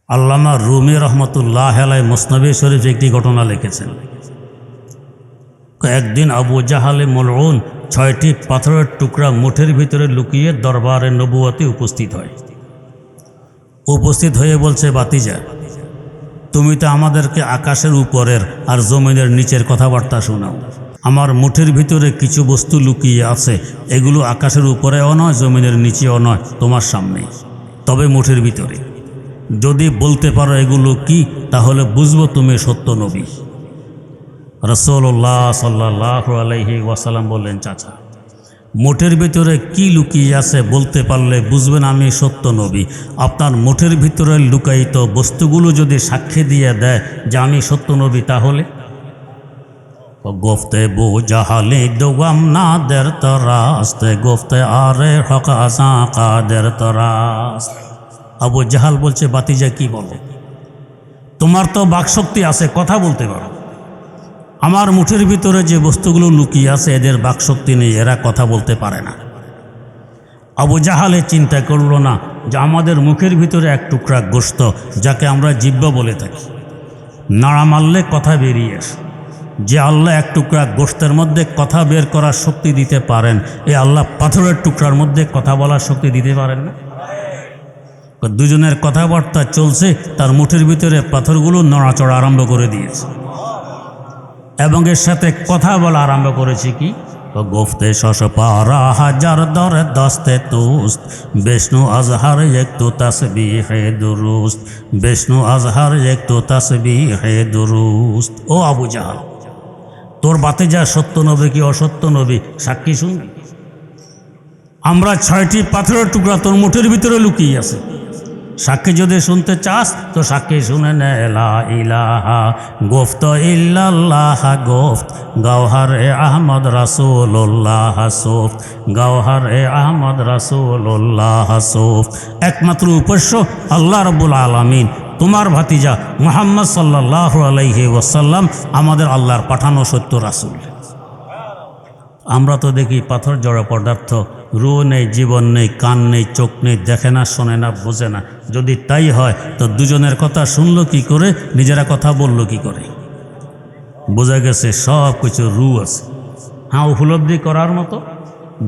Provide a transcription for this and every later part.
আল্লামা রুমি রহমতুল্লাহ আলাইহি মুসনাদে শরীফ একটি ঘটনা লিখেছেন। একদিন আবু জাহালে মলউন ৬টি পাথরের টুকরা মুঠের ভিতরে লুকিয়ে দরবারে নবুয়তে উপস্থিত হয়ে বলছে, বাতিজা, তুমি তো আমাদেরকে আকাশের উপরের আর জমিনের নিচের কথাবার্তা শোনাও। আমার মুঠের ভিতরে কিছু বস্তু লুকিয়ে আছে, এগুলো আকাশের উপরেও নয়, জমিনের নিচেও নয়, তোমার সামনে, তবে মুঠের ভিতরে। যদি বলতে পারো এগুলো কি, তাহলে বুঝবো তুমি সত্য নবী। রাসূলুল্লাহ সাল্লাল্লাহু আলাইহি ওয়াসাল্লাম বললেন, চাচা, মুঠের ভিতরে কি লুকিয়ে আছে বলতে পারলে বুঝবেন আমি সত্য নবী। আপনার মুঠের ভিতরে লুকায়িত বস্তুগুলো যদি সাক্ষী দিয়ে দেয় যে আমি সত্য নবী, তাহলে গোফতে বু জাহালি দুগাম না দের তরাস্তে গোফতে আরে হকাসা কাদের তরাস। আবু জাহাল বলছে, বাতিজা কি বলো, তোমার তো বাকশক্তি আছে, কথা বলতে পারো। আমার মুঠের ভিতরে যে বস্তুগুলো লুকিয়ে আছে এদের বাকশক্তি নেই, এরা কথা বলতে পারে না। আবু জাহালে চিন্তা করল না যে আমাদের মুখের ভিতরে এক টুকরা গোশত, যাকে আমরা জিহ্বা বলে থাকি, নাড়া মারলে কথা বেরিয়ে আসে। যে আল্লাহ এক টুকরা গোশতের মধ্যে কথা বের করার শক্তি দিতে পারেন, এই আল্লাহ পাথরের টুকরার মধ্যে কথা বলার শক্তি দিতে পারেন না? দুজনের কথাবার্তা চলছে, তার মুঠের ভিতরে পাথরগুলো নড়াচড়া আরম্ভ করে দিয়েছে এবং এর সাথে কথা বলা আরম্ভ করেছে। কি গোফতে শশ পারা হাজার দরে দস্তে তুস্ত বিষ্ণু আজহার একটু তাসবিহে দুরুস্ত বিষ্ণু আজহার একটু তাসবিহে দুরুস্ত। ও আবু জাহাল, তোর বাতে যা সত্য নবী কি অসত্য নবী, সাক্ষী শুনবি? আমরা ৬টি পাথরের টুকরা তোর মুঠের ভিতরে লুকিয়ে আছে, সাক্ষী যদি শুনতে চাস তো সাক্ষী শুনে নে। লা ইলাহা গোফত ইল্লাল্লাহ গোফত গাওহারে আহমদ রাসূলুল্লাহ সোফত গাওহারে আহমদ রাসূলুল্লাহ সোফত। একমাত্র উপাস্য আল্লাহ রাব্বুল আলামিন, তোমার ভাতিজা মুহাম্মদ সাল্লাল্লাহু আলাইহি ওয়াসাল্লাম আমাদের আল্লাহর পাঠানো সত্য রাসূল। আমরা তো দেখি পাথর জড়া পদার্থ, রূহ নেই, জীবন নেই, কান নেই, চোখ নেই, দেখে না, শোনে না, বোঝে না। যদি তাই হয় তো দুজনের কথা শুনলো কি করে, নিজেরা কথা বললো কি করে? বোঝা গেছে সব কিছু রূহ আছে। হ্যাঁ, উপলব্ধি করার মতো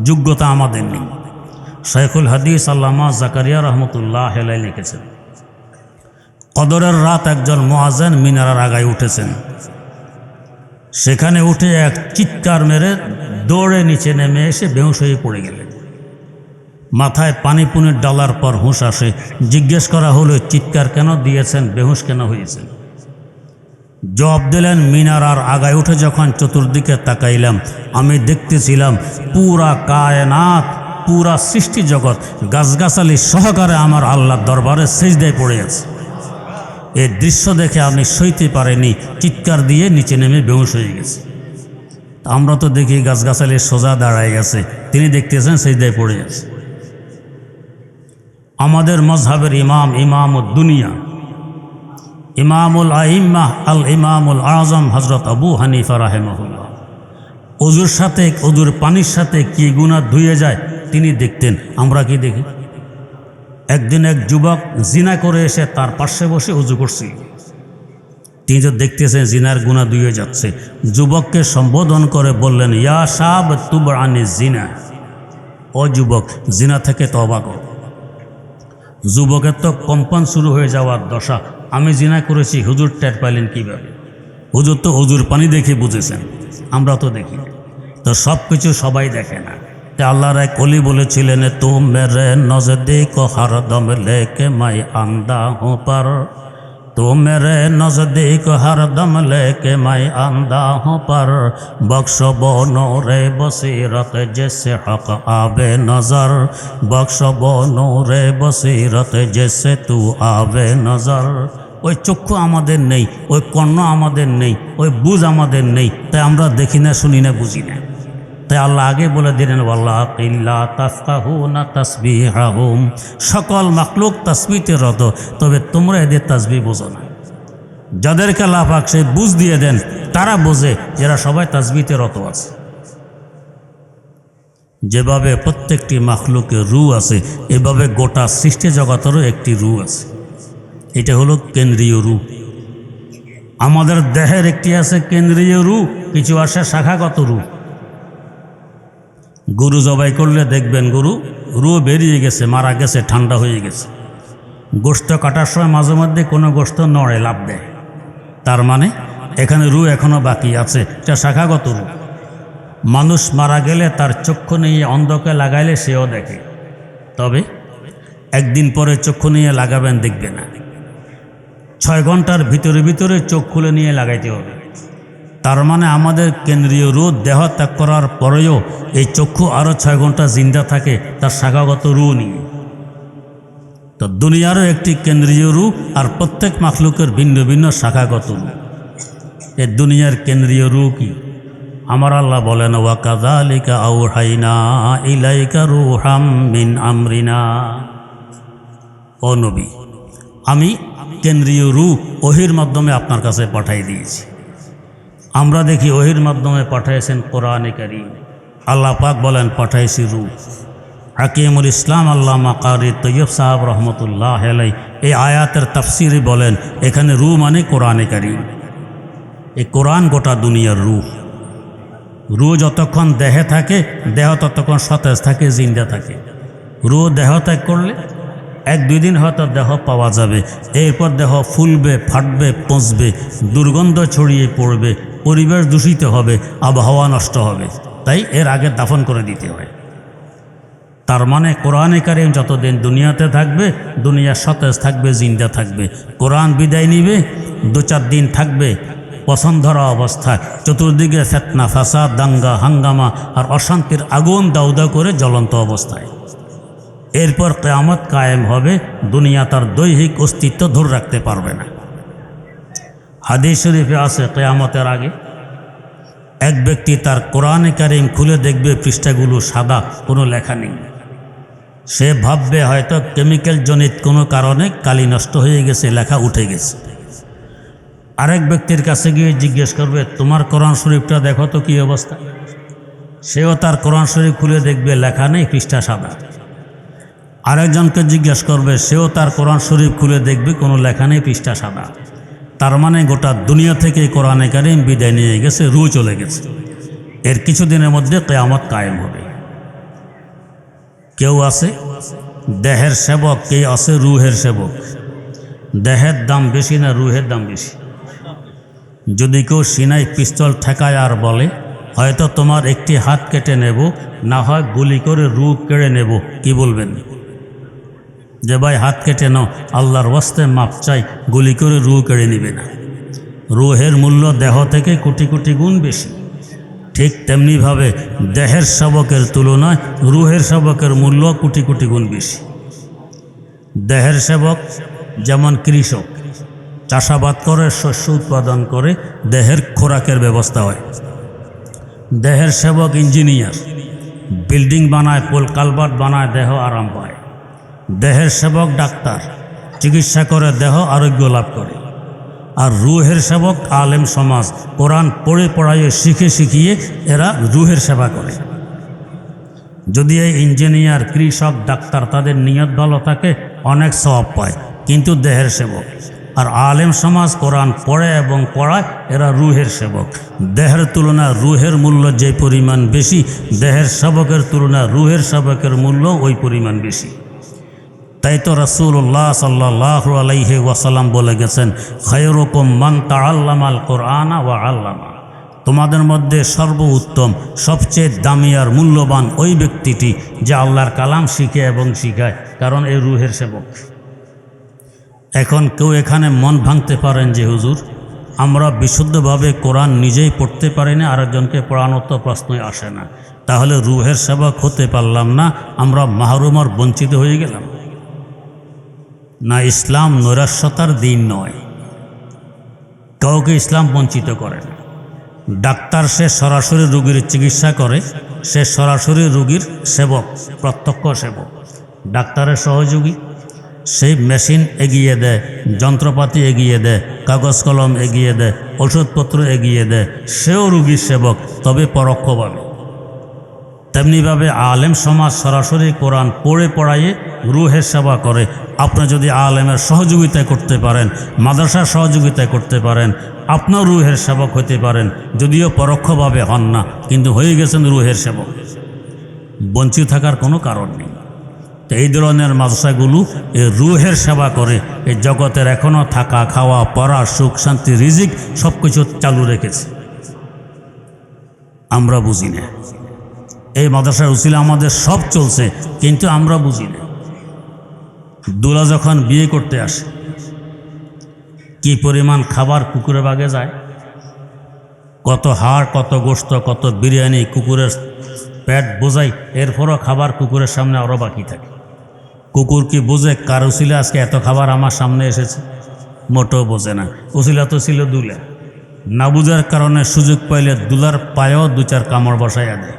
যোগ্যতা আমাদের নেই। শাইখুল হাদিস আল্লামা জাকারিয়া রহমতুল্লাহ আলাইহি লিখেছেন, কদরের রাত একজন মুয়াজ্জিন মিনারার আগায় উঠেছেন। সেখানে উঠে এক চিৎকার মেরে দৌড়ে নিচে নেমে এসে বেহুশ হয়ে পড়ে গেলেন। মাথায় পানি পুনির ডালার পর হুঁশ আসে। জিজ্ঞেস করা হলো, চিৎকার কেন দিয়েছেন, বেহুশ কেন হয়েছেন? জবাব দিলেন, মিনারার আগায় উঠে যখন চতুর্দিকে তাকাইলাম, আমি দেখতেছিলাম পুরা কায়নাত, পুরা সৃষ্টি জগৎ গাছগাছালি সহকারে আমার আল্লাহর দরবারে সিজদায় পড়ে আছে। এই দৃশ্য দেখে আমি সইতে পারিনি, চিৎকার দিয়ে নিচে নেমে বেহুশ হয়ে গেছে। আমরা তো দেখি গাছগাছালি সোজা দাঁড়ায় গেছে, তিনি দেখতেছেন সিজদায় পড়ে আছে। আমাদের মজহাবের ইমাম, ইমামুদ দুনিয়া, ইমামুল আইম্মাহ আল ইমামুল আজম হযরত আবু হানিফা রাহিমাহুল্লাহ, ওযুর সাথে, ওযুর পানির সাথে কি গুনাহ ধুয়ে যায় তিনি দেখতেন, আমরা কি দেখি? একদিন এক যুবক জিনা করে এসে তার পাশে বসে ওযু করছিল। তিনি তো দেখতেছেন জিনার গুনাহ ধুয়ে যাচ্ছে। যুবককে সম্বোধন করে বললেন, ইয়া শাব তুব আনি জিনা, ও যুবক, জিনা থেকে তওবা কর। যুবকের তো কম্পন শুরু হয়ে যাওয়ার দশা। আমি জিনা করেছি, হুজুর টের পাইলেন কীভাবে? হুজুর তো ওযুর পানি দেখে বুঝেছেন, আমরা তো দেখি। তো সব কিছু সবাই দেখে না। আল্লাহর এক ওলি বলেছিলেন, তো মেরে নজদিক হরদম লেকে মাই আন্দা হো পার, তো মেরে নজদিক হরদম লেকে মাই আন্দা হো পার, বক্স বনোরে বসিরত জেসে হক আবে নজর, বক্স বনোরে বসিরত জেসে তু আবে নজর। ওই চক্ষু আমাদের নেই, ওই কর্ণ আমাদের নেই, ওই বুঝ আমাদের নেই, তাই আমরা দেখি না, শুনি না, বুঝি না। তাই আল্লাহ আগে বলে দিলেন, ওয়াল্লাকিল্লা তাফকাহুনা তাসবিহাহুম, সকল মাখলুক তাসবিতে রত, তবে তোমরা এদের তাসবিহ বোঝো না। যাদেরকে আল্লাহ পাক সেই বুঝ দিয়ে দেন তারা বোঝে, যারা সবাই তাসবিতে রত আছে। যেভাবে প্রত্যেকটি মাখলুকের রূহ আছে, এভাবে গোটা সৃষ্টি জগতেরও একটি রূহ আছে। এটা হলো কেন্দ্রীয় রূপ। আমাদের দেহের একটি আছে কেন্দ্রীয় রূপ, কিছু আছে শাখাগত রূপ। গরু জবাই করলে দেখবেন গরু রু বেরিয়ে গেছে, মারা গেছে, ঠান্ডা হয়ে গেছে। গোশত কাটার সময় মাঝে মধ্যে কোনো গোশত নড়ে, লাভ দেয়, তার মানে এখানে রু এখনো বাকি আছে, এটা শাখাগত রূপ। মানুষ মারা গেলে তার চক্ষু নিয়ে অন্ধকে লাগাইলে সেও দেখে, তবে একদিন পরে চক্ষু নিয়ে লাগাবেন, দেখবে না। 6 ঘন্টার ভিতরে ভিতরে চোখ খুলে নিয়ে লাগাইতে হবে। তার মানে আমাদের কেন্দ্রীয় রু দেহ ত্যাগ করার পরেও এই চক্ষু আরও 6 ঘন্টা জিন্দা থাকে তার শাখাগত রু নিয়ে। তো দুনিয়ারও একটি কেন্দ্রীয় রু, আর প্রত্যেক মাখলুকের ভিন্ন ভিন্ন শাখাগত রু। এই দুনিয়ার কেন্দ্রীয় রু কি? আমার আল্লাহ বলেন, ওয়া কাযালিকা আওহাইনা ইলাইকা রূহাম মিন আমরিনা। ও নবী, আমি কেন্দ্রীয় রু ওহির মাধ্যমে আপনার কাছে পাঠাই দিয়েছি। আমরা দেখি ওহির মাধ্যমে পাঠাইছেন কোরআনে কারীম, আল্লাহ পাক বলেন পাঠাইছি রু। হাকিমুল ইসলাম আল্লামা কারি তৈয়ব সাহাব রহমতুল্লাহ আলাইহি এই আয়াতের তাফসিরে বলেন, এখানে রু মানে কোরআনে কারীম। এই কোরআন গোটা দুনিয়ার রু। রু যতক্ষণ দেহে থাকে, দেহ ততক্ষণ সতেজ থাকে, জিন্দা থাকে। রু দেহ ত্যাগ করলে 1-2 দিন হয়তো দেহ পাওয়া যাবে, এরপর দেহ ফুলবে, ফাটবে, পচবে, দুর্গন্ধ ছড়িয়ে পড়বে, পরিবেশ দূষিত হবে, আবহাওয়া নষ্ট হবে, তাই এর আগে দাফন করে দিতে হয়। তার মানে কোরআনে কারীম যতদিন দুনিয়াতে থাকবে, দুনিয়া সতেজ থাকবে, জিন্দা থাকবে। কোরআন বিদায় নিবে, 2-4 দিন থাকবে পছন্দরা অবস্থায়, চতুর্দিকে ফিতনা, ফাসাদ, দাঙ্গা, হাঙ্গামা আর অশান্তির আগুন দাউদা করে জ্বলন্ত অবস্থায়। এরপর কিয়ামত কায়েম হবে, দুনিয়া তার দৈহিক অস্তিত্ব ধরে রাখতে পারবে না। হাদিস শরীফে আছে, কিয়ামতের আগে এক ব্যক্তি তার কোরআনে কারীম খুলে দেখবে পৃষ্ঠাগুলো সাদা, কোনো লেখা নেই। সে ভাববে হয়তো কেমিক্যাল জনিত কোনো কারণে কালি নষ্ট হয়ে গেছে, লেখা উঠে গেছে। আরেক ব্যক্তির কাছে গিয়ে জিজ্ঞেস করবে, তোমার কোরআন শরীফটা দেখো তো কী অবস্থা। সেও তার কোরআন শরীফ খুলে দেখবে লেখা নেই, পৃষ্ঠা সাদা। আরেকজনকে জিজ্ঞেস করবে, সেও তার কোরআন শরীফ খুলে দেখবে কোনো লেখা নেই, পৃষ্ঠা সাদা। তার মানে গোটা দুনিয়া থেকে কোরআনে কারীম বিদায় নিয়ে গেছে, রু চলে গেছে। এর কিছুদিনের মধ্যে কিয়ামত কায়েম হবে। কেউ আছে দেহের সেবক, কেউ আছে রুহের সেবক। দেহের দাম বেশি না রুহের দাম বেশি? যদি কেউ সিনাই পিস্তল ঠেকায় আর বলে, হয়তো তোমার একটি হাত কেটে নেব, না হয় গুলি করে রু কেড়ে নেব, কি বলবেন? যে ভাই হাত কেটে নাও, আল্লাহর ওয়াস্তে মাপ চাই, গুলি করে রু কেড়ে নিবে না। রুহের মূল্য দেহ থেকে কোটি কোটি গুণ বেশি। ঠিক তেমনিভাবে দেহের সেবকের তুলনায় রুহের সেবকের মূল্য কোটি কোটি গুণ বেশি। দেহের সেবক যেমন কৃষক, চাষাবাদ করে, শস্য উৎপাদন করে, দেহের খোরাকের ব্যবস্থা হয়। দেহের সেবক ইঞ্জিনিয়ার, বিল্ডিং বানায়, পোল কালভার্ট বানায়, দেহ আরাম পায়। দেহের সেবক ডাক্তার, চিকিৎসা করে, দেহ আরোগ্য লাভ করে। আর রুহের সেবক আলেম সমাজ, কোরআন পড়ে পড়াইয়ে, শিখে শিখিয়ে এরা রুহের সেবা করে। যদি এই ইঞ্জিনিয়ার, কৃষক, ডাক্তার তাদের নিয়ত ভালো থাকে, অনেক সওয়াব পায়, কিন্তু দেহের সেবক। আর আলেম সমাজ কোরআন পড়ে এবং পড়ায়, এরা রুহের সেবক। দেহের তুলনায় রুহের মূল্য যে পরিমাণ বেশি, দেহের সেবকের তুলনায় রুহের সেবকের মূল্য ওই পরিমাণ বেশি। তাই তো রাসূলুল্লাহ সাল্লাল্লাহু আলাইহি ওয়াসাল্লাম বলে গেছেন, খায়রুকুম মান তাআল্লামাল কুরআনা ওয়া আল্লামা। তোমাদের মধ্যে সর্বোত্তম, সবচেয়ে দামি আর মূল্যবান ওই ব্যক্তিটি যে আল্লাহর কালাম শিখে এবং শিখায়, কারণ এই রুহের সেবক। এখন কেউ এখানে মন ভাঙতে পারেন যে হুজুর, আমরা বিশুদ্ধভাবে কোরআন নিজেই পড়তে পারি না, আরেকজনকে পড়ানোর তো প্রশ্নই আসে না, তাহলে রুহের সেবক হতে পারলাম না, আমরা মাহরুম আর বঞ্চিত হয়ে গেলাম না। ইসলাম নৈরাশ্যতার দিন নয়, কাউকে ইসলাম বঞ্চিত করে না। ডাক্তার সে সরাসরি রোগীর চিকিৎসা করে, সে সরাসরি রোগীর সেবক, প্রত্যক্ষ সেবক। ডাক্তারের সহযোগী, সেই মেশিন এগিয়ে দেয়, যন্ত্রপাতি এগিয়ে দেয়, কাগজ কলম এগিয়ে দেয়, ওষুধপত্র এগিয়ে দেয়, সেও রোগীর সেবক, তবে পরোক্ষভাবে। তেমনিভাবে আলেম সমাজ সরাসরি কোরআন পড়ে পড়াইয়ে রুহের সেবা করে, আপনি যদি আলেমের সহযোগিতায় করতে পারেন, মাদ্রাসার সহযোগিতায় করতে পারেন, আপনার রুহের সেবক হতে পারেন, যদিও পরোক্ষভাবে হন না, কিন্তু হয়ে গেছেন রুহের সেবক। বঞ্চিত থাকার কোনো কারণ নেই। তো এই ধরনের মাদ্রাসাগুলো এই রুহের সেবা করে এই জগতের এখনও থাকা, খাওয়া, পড়া, সুখ, শান্তি, রিজিক সব কিছু চালু রেখেছে। আমরা বুঝি না। এই মাদ্রাসার উসিলা আমাদের সব চলছে, কিন্তু আমরা বুঝি না। দুলা যখন বিয়ে করতে আসে, কি পরিমাণ খাবার কুকুরের বাগে যায়, কত হাড়, কত গোশত, কত বিরিয়ানি, কুকুরের পেট বোঝাই, এরপরও খাবার কুকুরের সামনে আরও বাকি থাকে। কুকুর কি বোঝে কার উসিলা আজকে এত খাবার আমার সামনে এসেছে? মোটেও বোঝে না। উসিলা তো ছিল দুলা। না বুঝার কারণে সুযোগ পাইলে দুলার পায়েও দু চার কামড় বসাইয়া দেয়।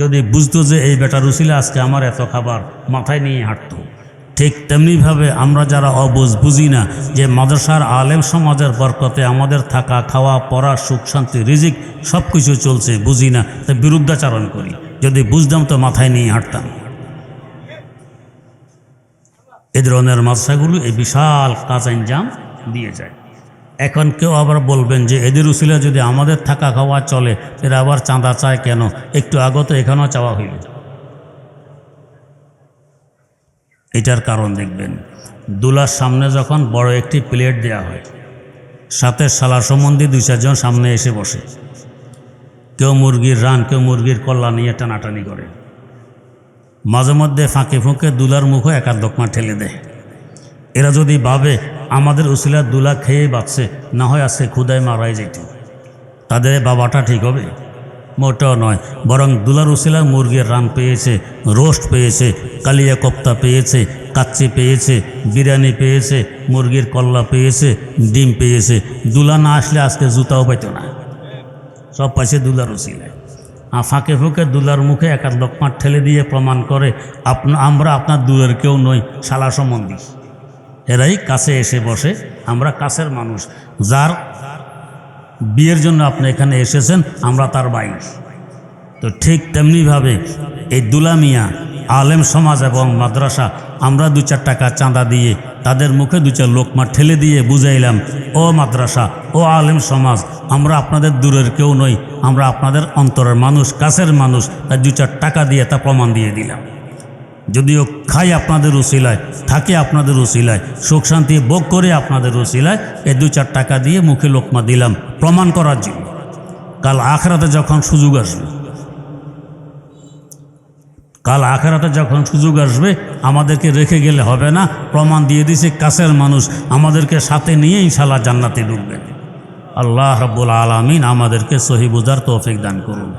যদি বুঝতো যে এই বেটার উসিলা আজকে আমার এত খাবার, মাথায় নিয়ে হাঁটতো। ঠিক তেমনিভাবে আমরা যারা বুঝি না যে মাদ্রাসার আলেম সমাজের বরকতে আমাদের থাকা, খাওয়া, পড়া, সুখ, শান্তি, রিজিক সব কিছু চলছে, বুঝি না, তাই বিরুদ্ধাচরণ করি। যদি বুঝতাম তো মাথায় নিয়ে হাঁটতাম। এ ধরনের মাদ্রাসাগুলো এই বিশাল কাজ আঞ্জাম দিয়ে যায়। এখন কেউ আবার বলবেন যে এদের উসিলা যদি আমাদের থাকা খাওয়া চলে, এরা আবার চাঁদা চায় কেন? একটু আগত এখানেও চাওয়া হইল। এটার কারণ দেখবেন, দুলার সামনে যখন বড় একটি প্লেট দেওয়া হয়, সাথে সালা সম্বন্ধী দুই চারজন সামনে এসে বসে। কেউ মুরগির রান, কেউ মুরগির কল্লা নিয়ে টানাটানি করে। মাঝে মধ্যে ফাঁকে ফুঁকে দুলার মুখও একাধ দকমা ঠেলে দেয়। এরা যদি ভাবে আমাদের উসিলা দুলা খেয়ে বাঁচছে, না হয় আজকে ক্ষুদায় মারাই যেত, তাদের বাবাটা ঠিক হবে? মোটেও নয়। বরং দুলার উসিলা মুরগির রান পেয়েছে, রোস্ট পেয়েছে, কালিয়া কোপ্তা পেয়েছে, কাচ্চি পেয়েছে, বিরিয়ানি পেয়েছে, মুরগির কল্লা পেয়েছে, ডিম পেয়েছে। দুলা না আসলে আজকে জুতাও পাইত না। সব পাইছে দুলার উসিলায়। ফাঁকে ফুঁকে দুলার মুখে একাধ লোকমা ঠেলে দিয়ে প্রমাণ করে আমরা আপনার দূরের কেউ নই, শালা সম্বন্ধী। এরাই কাছে এসে বসে। আমরা কাছের মানুষ, যার বিয়ের জন্য আপনি এখানে এসেছেন, আমরা তার ভাই। তো ঠিক তেমনিভাবে এই দুলা মিয়া, আলেম সমাজ এবং মাদ্রাসা, আমরা দু চার টাকা চাঁদা দিয়ে তাদের মুখে দু চার লোকমা ঠেলে দিয়ে বুঝাইলাম, ও মাদ্রাসা, ও আলেম সমাজ, আমরা আপনাদের দূরের কেউ নই, আমরা আপনাদের অন্তরের মানুষ, কাছের মানুষ। তাই দু চার টাকা দিয়ে তা প্রমাণ দিয়ে দিলাম। যদিও খাই আপনাদের উসিলায়, থাকি আপনাদের উসিলায়, সুখ শান্তি ভোগ করে আপনাদের উসিলায়, এই দু চার টাকা দিয়ে মুখে লোকমা দিলাম প্রমাণ করার জন্য। কাল আখেরাতে যখন সুযোগ আসবে, আমাদেরকে রেখে গেলে হবে না। প্রমাণ দিয়ে দিছে কাছের মানুষ, আমাদেরকে সাথে নিয়ে ইনশাআল্লাহ জান্নাতে ঢুকবেন। আল্লাহ রাব্বুল আলামিন আমাদেরকে সহি বুঝার তৌফিক দান করুন।